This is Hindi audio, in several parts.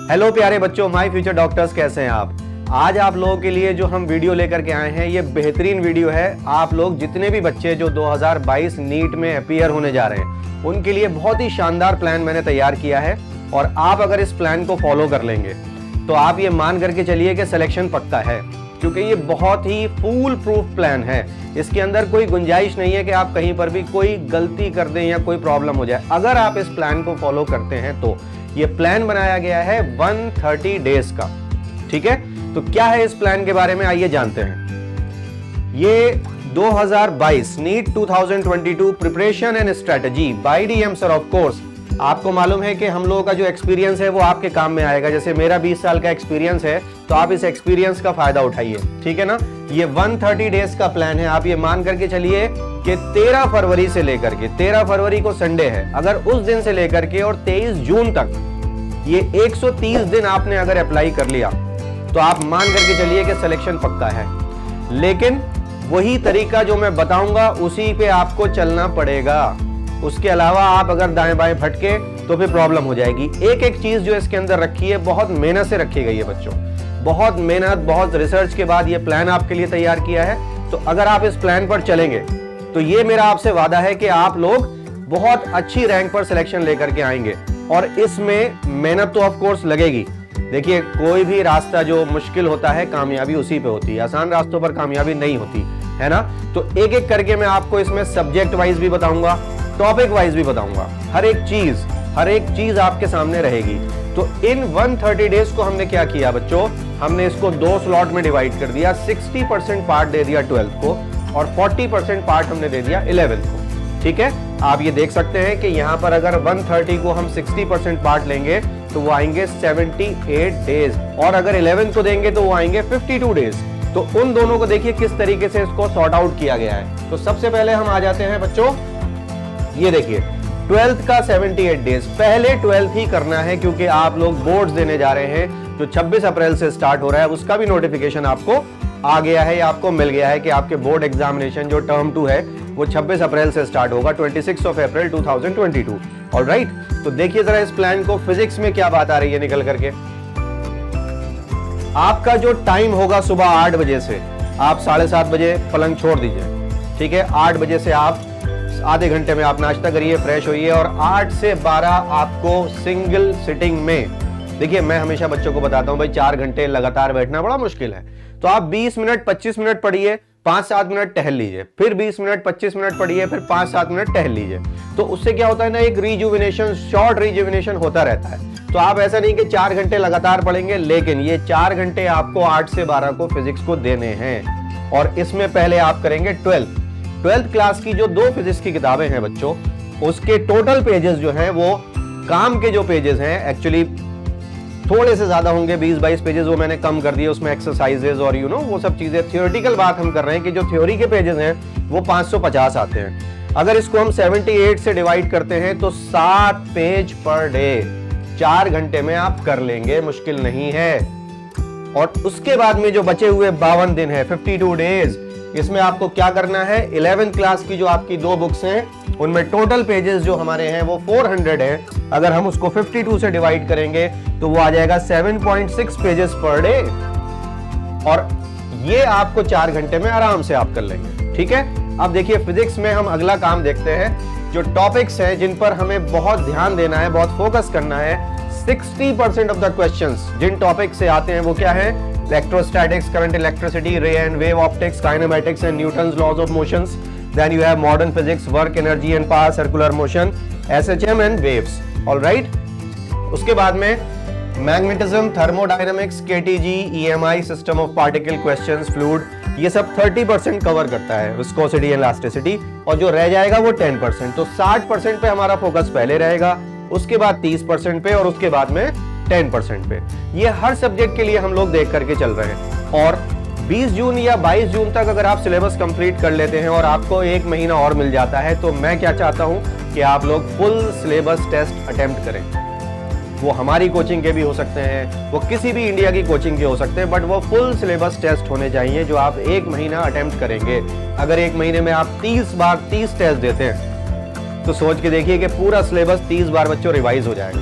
हेलो प्यारे बच्चों, माय फ्यूचर डॉक्टर्स, कैसे हैं आप। आज आप लोगों के लिए जो हम वीडियो लेकर के आए हैं ये बेहतरीन वीडियो है। आप लोग जितने भी बच्चे जो 2022 नीट में अपीयर होने जा रहे हैं उनके लिए बहुत ही शानदार प्लान मैंने तैयार किया है। और आप अगर इस प्लान को फॉलो कर लेंगे तो आप ये मान करके चलिए कि सिलेक्शन पक्का है, क्योंकि ये बहुत ही फूल प्रूफ प्लान है। इसके अंदर कोई गुंजाइश नहीं है कि आप कहीं पर भी कोई गलती कर दें या कोई प्रॉब्लम हो जाए। अगर आप इस प्लान को फॉलो करते हैं तो ये प्लान बनाया गया है 130 डेज का। ठीक है, तो क्या है इस प्लान के बारे में आइए जानते हैं। ये 2022 NEET 2022 preparation and strategy by DM sir. Of course आपको मालूम है कि हम लोगों का जो एक्सपीरियंस है वो आपके काम में आएगा। जैसे मेरा 20 साल का एक्सपीरियंस है तो आप इस एक्सपीरियंस का फायदा उठाइए, ठीक है ना। ये 130 डेज का प्लान है। आप ये मान करके चलिए कि 13 फरवरी से लेकर के 13 फरवरी को संडे है, अगर उस दिन से लेकर के और 23 जून तक ये 130 दिन आपने अगर अप्लाई कर लिया तो आप मान करके चलिए कि सिलेक्शन पक्का है। लेकिन वही तरीका जो मैं बताऊंगा उसी पे आपको चलना पड़ेगा। उसके अलावा आप अगर दाएं बाएं भटके तो फिर प्रॉब्लम हो जाएगी। एक एक चीज जो इसके अंदर रखी है बहुत मेहनत से रखी गई है बच्चों, बहुत मेहनत, बहुत रिसर्च के बाद ये प्लान आपके लिए तैयार किया है। तो अगर आप इस प्लान पर चलेंगे तो ये मेरा आपसे वादा है कि आप लोग बहुत अच्छी रैंक पर सिलेक्शन लेकर के आएंगे। और इसमें मेहनत तो ऑफ कोर्स लगेगी। देखिए, कोई भी रास्ता जो मुश्किल होता है कामयाबी उसी पे होती है, आसान रास्तों पर कामयाबी नहीं होती है ना। तो एक एक करके मैं आपको इसमें सब्जेक्ट वाइज भी बताऊंगा, टॉपिक वाइज भी बताऊंगा। हर एक चीज आपके सामने रहेगी। तो इन 130 डेज को हमने क्या किया बच्चों, हमने इसको 2 स्लॉट में डिवाइड कर दिया। 60% पार्ट दे दिया 12th को और 40% पार्ट हमने दे दिया 11th को। ठीक है, आप ये देख सकते हैं कि यहां पर अगर 130 को हम 60% पार्ट लेंगे तो वो आएंगे 78 डेज, और अगर 11th को देंगे तो वो आएंगे 52 डेज। तो उन दोनों को देखिए किस तरीके से इसको सॉर्ट आउट किया गया है। तो सबसे पहले हम आ जाते हैं बच्चों, ये देखिए 12th का 78 डेज। पहले 12th ही करना है क्योंकि आप लोग बोर्ड्स देने जा रहे हैं जो 26 अप्रैल से स्टार्ट हो रहा है। उसका भी नोटिफिकेशन आपको आ गया है या आपको मिल गया है कि आपके बोर्ड एग्जामिनेशन जो टर्म 2 है वो 26 अप्रैल से स्टार्ट होगा, 26 अप्रैल 2022। ऑलराइट, तो देखिए जरा इस प्लान को, फिजिक्स में क्या बात आ रही है निकल करके। आपका जो टाइम होगा सुबह 8 बजे से, आप 7:30 बजे पलंग छोड़ दीजिए, ठीक है। 8 बजे से आप आधे घंटे में आप नाश्ता करिए, फ्रेश होइए, और 8 से 12 आपको सिंगल सिटिंग में, देखिए मैं हमेशा बच्चों को बताता हूं भाई 4 घंटे लगातार बैठना बड़ा मुश्किल है। तो आप 20 मिनट 25 मिनट पढ़िए, 5-7 मिनट टहल लीजिए, फिर 20 मिनट 25 मिनट पढ़िए, फिर 5-7 मिनट टहल लीजिए। तो उससे क्या होता है ना, एक रिजुविनेशन, शॉर्ट रिजुविनेशन होता रहता है। तो आप ऐसा नहीं कि 4 घंटे लगातार पढ़ेंगे, लेकिन ये 4 घंटे आपको 8 से 12 को फिजिक्स को देने हैं। और इसमें पहले आप करेंगे 12th क्लास की जो 2 फिजिक्स की किताबें हैं बच्चों, उसके टोटल पेजेस जो हैं वो काम के जो पेजेस हैं एक्चुअली थोड़े से ज्यादा होंगे, 20-22 पेजेस, वो मैंने कम कर दिए। उसमें एक्सरसाइजेज और वो सब चीजें, थियोरेटिकल बात हम कर रहे हैं कि जो थ्योरी के पेजेस हैं वो 550 आते हैं। अगर इसको हम 78 से डिवाइड करते हैं तो 7 पेज पर डे 4 घंटे में आप कर लेंगे, मुश्किल नहीं है। और उसके बाद में जो बचे हुए 52 दिन है, 52 डेज, इसमें आपको क्या करना है, 11th क्लास की जो आपकी 2 बुक्स हैं उनमें टोटल पेजेस जो हमारे हैं वो 400 है। अगर हम उसको 52 से डिवाइड करेंगे तो वो आ जाएगा 7.6 पेजेस पर डे, और ये आपको 4 घंटे में आराम से आप कर लेंगे। ठीक है, अब देखिए फिजिक्स में हम अगला काम देखते हैं। जो टॉपिक्स हैं जिन पर हमें बहुत ध्यान देना है, बहुत फोकस करना है, 60% ऑफ द क्वेश्चंस जिन टॉपिक से आते हैं वो क्या है, electrostatics, current electricity, ray and wave optics, kinematics and Newton's laws of motions. Then you have modern physics, work, energy and power, circular motion, SHM and waves. All right? उसके बाद में magnetism, thermodynamics, KTG, EMI, system of particle questions, fluid, ये सब 30% कवर करता है, viscosity and elasticity, और जो रह जाएगा वो 10%। तो 60% पे हमारा फोकस पहले रहेगा, उसके बाद 30% पे, और उसके बाद में 10% पे। ये हर सब्जेक्ट के लिए हम लोग देख करके चल रहे हैं। और 20 जून या 22 जून तक अगर आप सिलेबस कंप्लीट कर लेते हैं और आपको 1 महीना और मिल जाता है, तो मैं क्या चाहता हूं कि आप लोग फुल सिलेबस टेस्ट अटेम्प्ट करें। वो हमारी कोचिंग के भी हो सकते हैं, वो किसी भी इंडिया की कोचिंग के हो सकते हैं, बट वो फुल सिलेबस टेस्ट होने चाहिए जो आप 1 महीना अटेम्प्ट करेंगे। अगर 1 महीने में आप 30 बार 30 टेस्ट देते हैं तो सोच के देखिए कि पूरा सिलेबस 30 बार बच्चों रिवाइज हो जाएगा।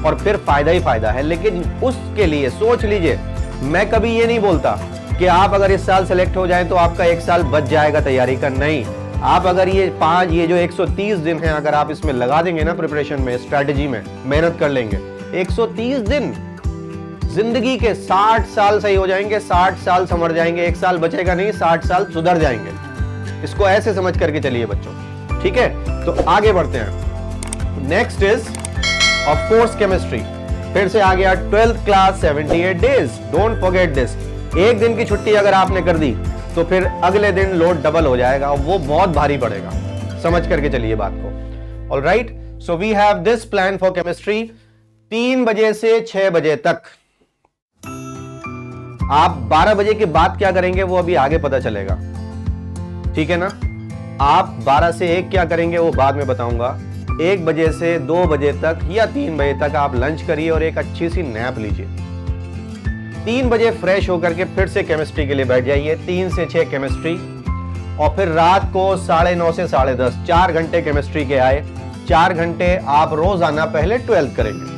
और फिर फायदा ही फायदा है। लेकिन उसके लिए सोच लीजिए, मैं कभी ये नहीं बोलता कि आप अगर इस साल सेलेक्ट हो जाए तो आपका 1 साल बच जाएगा तैयारी का, नहीं। आप अगर ये जो 130 दिन है अगर आप इसमें लगा देंगे ना, प्रिपरेशन में, स्ट्रैटेजी में मेहनत कर लेंगे, 130 दिन जिंदगी के 60 साल सही हो जाएंगे, 60 साल संवर जाएंगे, 1 साल बचेगा नहीं, 60 साल सुधर जाएंगे। इसको ऐसे समझ करके चलिए बच्चों, ठीक है। तो आगे बढ़ते हैं। Next is of course chemistry. फिर से आ गया 12th class 78 days. Don't forget this. एक दिन की छुट्टी अगर आपने कर दी तो फिर अगले दिन लोड डबल हो जाएगा, वो बहुत भारी पड़ेगा। समझ करके चलिए बात को। Alright, so we have this plan for chemistry. 3 बजे से 6 बजे तक। आप 12 बजे के बाद क्या करेंगे वो अभी आगे पता चलेगा, ठीक है ना। आप 12 से 1 क्या करेंगे वो बाद में बताऊंगा। 1 बजे से 2 बजे तक या 3 बजे तक आप लंच करिए और एक अच्छी सी नैप लीजिए। 3 बजे फ्रेश होकर के फिर से केमिस्ट्री के लिए बैठ जाइए। 3 से 6 केमिस्ट्री, और फिर रात को 9:30 से 10:30 4 घंटे केमिस्ट्री के आए। 4 घंटे आप रोजाना पहले 12th करेंगे।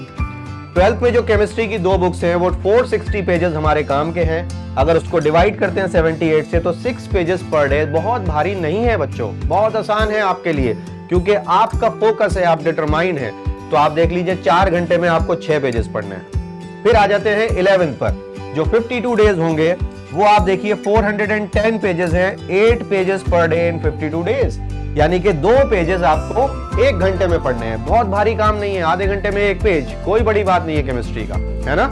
12th में जो केमिस्ट्री की 2 बुक्स हैं वो 460 पेजेस हमारे काम के हैं। अगर उसको डिवाइड करते हैं 78 से तो 6 पेजेस पर डे। बहुत भारी नहीं है बच्चों, बहुत आसान है आपके लिए, क्योंकि आपका फोकस है, आप डिटरमाइंड हैं। तो आप देख लीजिए 4 घंटे में आपको 6 पेजेस पढ़ने हैं। फिर आ जाते हैं 11th पर, जो 52 डेज होंगे वो आप देखिए 410 पेजेस हैं। 8 pages per day in 52 days, यानी कि 2 पेजेस आपको 1 घंटे में पढ़ने हैं। बहुत भारी काम नहीं है, आधे घंटे में 1 पेज, कोई बड़ी बात नहीं है केमिस्ट्री का, है ना।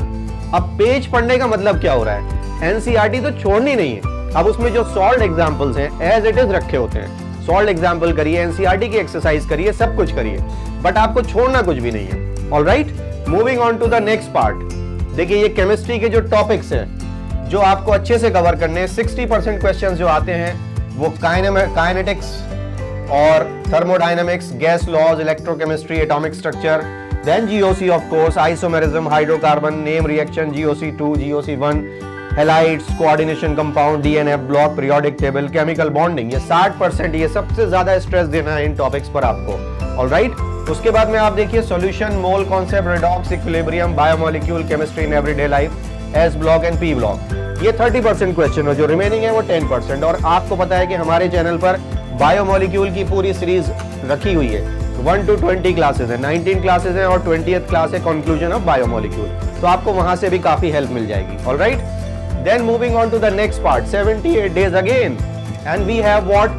अब पेज पढ़ने का मतलब क्या हो रहा है, एनसीईआरटी तो छोड़नी नहीं है। अब उसमें जो सॉल्व एग्जाम्पल्स हैं एज इट इज रखे होते हैं। सॉल्व एग्जाम्पल करिए, एनसीईआरटी की एक्सरसाइज करिए, सब कुछ करिए, बट आपको छोड़ना कुछ भी नहीं है। Alright, moving on to the next part. देखिए ये केमिस्ट्री के जो टॉपिक्स हैं जो आपको अच्छे से कवर करने हैं। 60% क्वेश्चंस जो आते हैं वो काइनेटिक्स और thermodynamics, gas laws, electrochemistry, atomic structure, then GOC of course, isomerism, hydrocarbon, name reaction, GOC2, GOC1, halides, coordination compound, DNF block, periodic table, chemical bonding. ये 60%, ये सबसे ज्यादा स्ट्रेस देना है इन टॉपिक्स पर आपको। ऑलराइट, उसके बाद में आप देखिए solution, mole concept, redox, equilibrium, biomolecule, chemistry in everyday life, S block and P block. ये 30% क्वेश्चन है, जो रिमेनिंग है वो 10%। और आपको पता है कि हमारे चैनल पर बायोमोलिक्यूल की पूरी सीरीज रखी हुई है। 1 to 20 क्लासेस है, 19 क्लासेस है और 20th क्लास है कंक्लूजन ऑफ बायोमोलिक्यूल। तो आपको वहां से भी काफी हेल्प मिल जाएगी। Alright, then moving on to the next part, 78 days again, and we have what,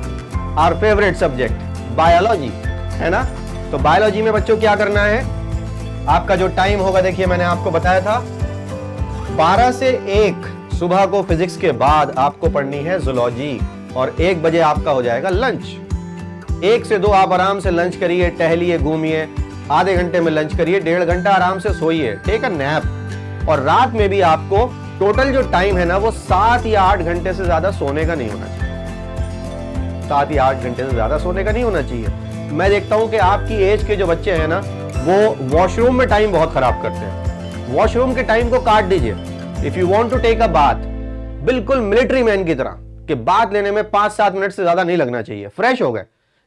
our favourite subject, biology, है ना। तो बायोलॉजी में बच्चों क्या करना है, आपका जो टाइम होगा देखिए मैंने आपको बताया था 12 से 1 सुबह को फिजिक्स के बाद आपको पढ़नी है जूलॉजी, और 1 बजे आपका हो जाएगा लंच। 1 से 2 आप आराम से लंच करिए, टहलिए, घूमिए, आधे घंटे में लंच करिए, 1.5 घंटा आराम से सोइए, टेक अ नैप। और रात में भी आपको टोटल जो टाइम है ना वो 7 या 8 घंटे से ज्यादा सोने का नहीं होना चाहिए। 7 या 8 घंटे से ज्यादा सोने का नहीं होना चाहिए। मैं देखता हूं कि आपकी एज के जो बच्चे हैं ना वो वॉशरूम में टाइम बहुत खराब करते हैं। वॉशरूम के टाइम को काट दीजिए। If you want to take a bath, बिल्कुल मिलिट्री मैन की तरह कि बात लेने में 5-7 मिनट से ज्यादा नहीं लगना चाहिए। फ्रेश हो गए,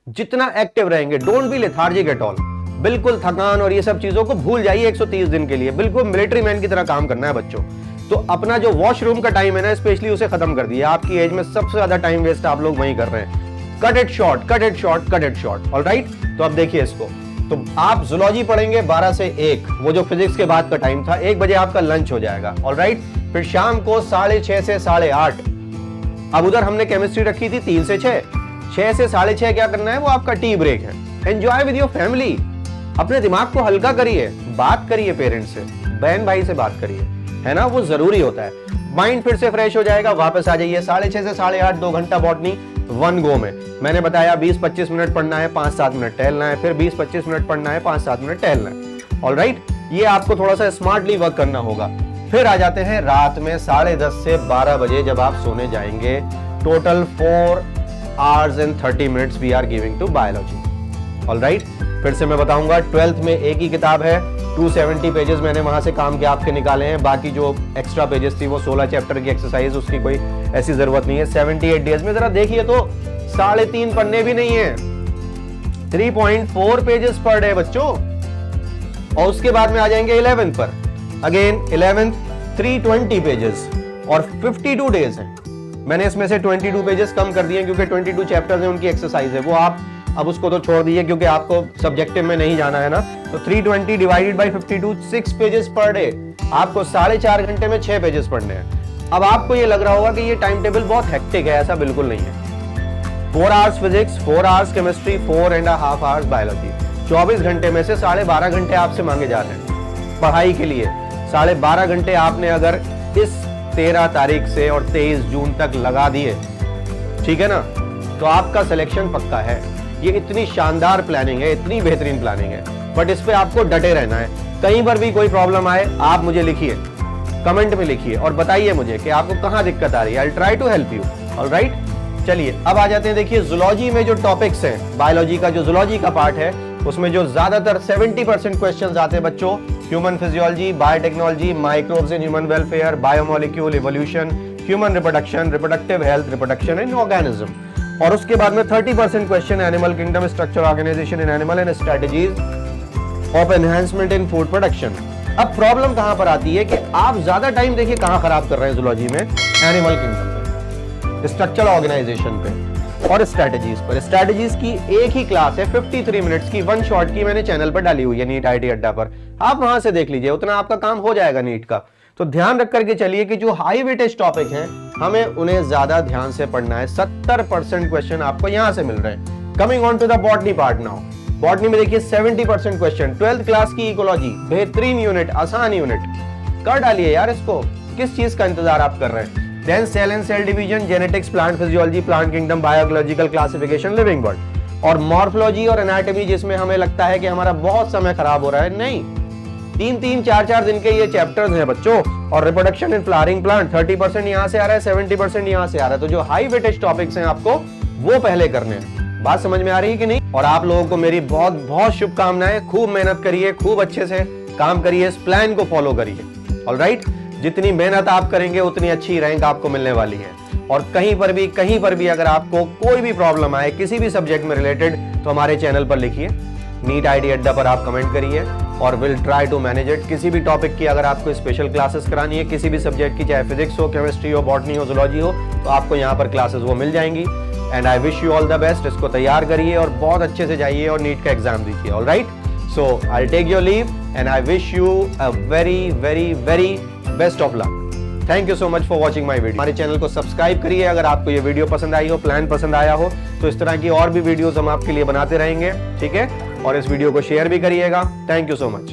जितना एक्टिव रहेंगे, don't be lethargic at all. बिल्कुल थकान और ये सब चीजों को भूल जाइए 130 दिन के लिए। बिल्कुल मिलिट्री मैन की तरह काम करना है बच्चों। तो अपना जो वॉशरूम का टाइम है ना स्पेशली उसे खत्म कर दिया। आपकी एज में सबसे ज्यादा टाइम वेस्ट आप लोग वहीं कर रहे हैं। Cut it short, cut it short, cut it short. Alright, तो अब देखिए इसको, तो आप जूलॉजी पढ़ेंगे 12 से 1, वो जो फिजिक्स के बाद का टाइम था। 1 बजे आपका लंच हो जाएगा। ऑलराइट, फिर शाम को 6:30 से 8:30। अब उधर हमने केमिस्ट्री रखी थी 3 से 6, 6 से 6:30 क्या करना है, वो आपका टी ब्रेक है। एंजॉय विद योर फैमिली, अपने दिमाग को हल्का करिए, बात करिए पेरेंट्स से, बहन भाई से बात करिए, है ना, वो जरूरी होता है। माइंड फिर से फ्रेश हो जाएगा, वापस आ जाइए। 6:30 से 8:30 2 घंटा बॉटनी 1 गो में। मैंने बताया 20-25 मिनट पढ़ना है, 5-7 मिनट टहलना है, फिर 20-25 मिनट पढ़ना है, 5-7 मिनट टहलना है। ऑलराइट, ये आपको थोड़ा सा स्मार्टली वर्क करना होगा। फिर आ जाते हैं रात में 10:30 से 12 बजे जब आप सोने जाएंगे। Total 4 hours and 30 minutes we are giving to biology. Alright, फिर से मैं बताऊंगा 12th में एक ही किताब है, 270 पेजेस मैंने वहां से काम के आपके निकाले हैं। बाकी जो एक्स्ट्रा पेजेस थी वो 16 चैप्टर की एक्सरसाइज, उसकी कोई ऐसी जरूरत नहीं है। 78 डेज में जरा देखिए तो 3.5 पन्ने भी नहीं है, 3.4 पेजेस पर डे बच्चों। और उसके बाद में आ जाएंगे 11th पर। अगेन 11th 320 पेजेस और 52 डेज हैं। मैंने इसमें से 22 पेजेस कम कर दिए क्योंकि 22 चैप्टर्स हैं, उनकी एक्सरसाइज है, वो आप अब उसको तो छोड़ दीजिए क्योंकि आपको सब्जेक्टिव में नहीं जाना है ना। तो 320 divided by 52, 6 pages per day. आपको 4.5 घंटे में 6 पेजेस पढ़ने हैं। अब आपको ये लग रहा होगा कि ये टाइम टेबल बहुत हेक्टिक है, ऐसा बिल्कुल नहीं है। 4 hours physics, 4 hours chemistry, 4.5 hours biology. 24 घंटे में से 12.5 घंटे आपसे मांगे जा रहे हैं पढ़ाई के लिए। 12.5 घंटे आपने अगर इस 13 तारीख से और 23 जून तक लगा दिए, ठीक है ना, तो आपका सिलेक्शन पक्का है। ये इतनी शानदार प्लानिंग है, इतनी बेहतरीन प्लानिंग है, बट इस पे आपको डटे रहना है। कहीं पर भी कोई प्रॉब्लम आए आप मुझे लिखिए, कमेंट में लिखिए और बताइए मुझे कि आपको कहां दिक्कत आ रही है। I will try to help you. Alright, चलिए अब आ जाते हैं। देखिए जूलॉजी में जो टॉपिक्स हैं, बायोलॉजी का जो जूलॉजी का पार्ट है, उसमें जो ज्यादातर 70% क्वेश्चंस आते हैं बच्चों, human physiology, biotechnology, microbes in human welfare, biomolecule, evolution, human reproduction, reproductive health, reproduction in organism. और उसके बाद में 30% question animal kingdom, structure, organisation in animal and strategies of enhancement in food production. अब प्रॉब्लम कहां पर आती है कि आप ज्यादा टाइम देखिए कहां खराब कर रहे हैं जूलॉजी में, एनिमल किंगडम पे, स्ट्रक्चर ऑर्गेनाइजेशन पे और स्ट्रेटजीज पर। स्ट्रेटजीज की एक ही क्लास है 53 मिनट्स की, 1 शॉट की, मैंने चैनल पर डाली हुई है नीट आईटी अड्डा पर, आप वहां से देख लीजिए, उतना आपका काम हो जाएगा नीट का। तो ध्यान रख करके चलिए कि जो हाई वेटेज टॉपिक हैं हमें उन्हें ज्यादा ध्यान से पढ़ना है। 70% क्वेश्चन आपको यहां से मिल रहे हैं। Coming on to the botany part now. Botany में देखिए 70% क्वेश्चन। 12th क्लास की इकोलॉजी, बेहतरीन यूनिट, आसान यूनिट, कर डालिए यार इसको, किस चीज का इंतजार आप कर रहे हैं। Then cell and cell division, genetics, plant physiology, plant kingdom, biological classification, living world और मॉर्फोलॉजी और एनाटॉमी, जिसमें हमें लगता है कि हमारा बहुत समय खराब हो रहा है। नहीं, 3-3, 4-4 दिन के ये चैप्टर्स हैं बच्चों। और रिप्रोडक्शन इन फ्लावरिंग प्लांट 30% यहां से आ रहा है, 70% यहां से आ रहा है। तो जो हाई वेटेज टॉपिक्स हैं आपको वो पहले करने हैं। बात समझ में आ रही है कि नहीं? और आप लोगों को मेरी बहुत बहुत शुभकामनाएं। खूब मेहनत करिए, खूब अच्छे से काम करिए, इस प्लान को फॉलो करिए। ऑलराइट, जितनी मेहनत आप करेंगे उतनी अच्छी रैंक आपको मिलने वाली है। और कहीं पर भी अगर आपको कोई भी प्रॉब्लम आए किसी भी सब्जेक्ट में रिलेटेड, तो हमारे चैनल पर लिखिए, नीट आईटी अड्डा पर आप कमेंट करिए और will try to manage it. किसी भी टॉपिक की अगर आपको स्पेशल क्लासेस करानी है, किसी भी सब्जेक्ट की, चाहे फिजिक्स हो, केमिस्ट्री हो, बॉटनी हो, जूलॉजी हो, तो आपको यहाँ पर क्लासेस वो मिल जाएंगी। And I wish you all the best. इसको तैयार करिए और बहुत अच्छे से जाइए और नीट का एग्जाम दीजिए। Alright, so I take your leave and I wish you a very very very best of luck. Thank you so much for watching my video. हमारे चैनल को सब्सक्राइब करिए अगर आपको ये वीडियो पसंद आई हो, प्लान पसंद आया हो, तो इस तरह की और भी वीडियोस हम आपके लिए बनाते रहेंगे, ठीक है। और इस वीडियो को शेयर भी करिएगा। Thank you so much.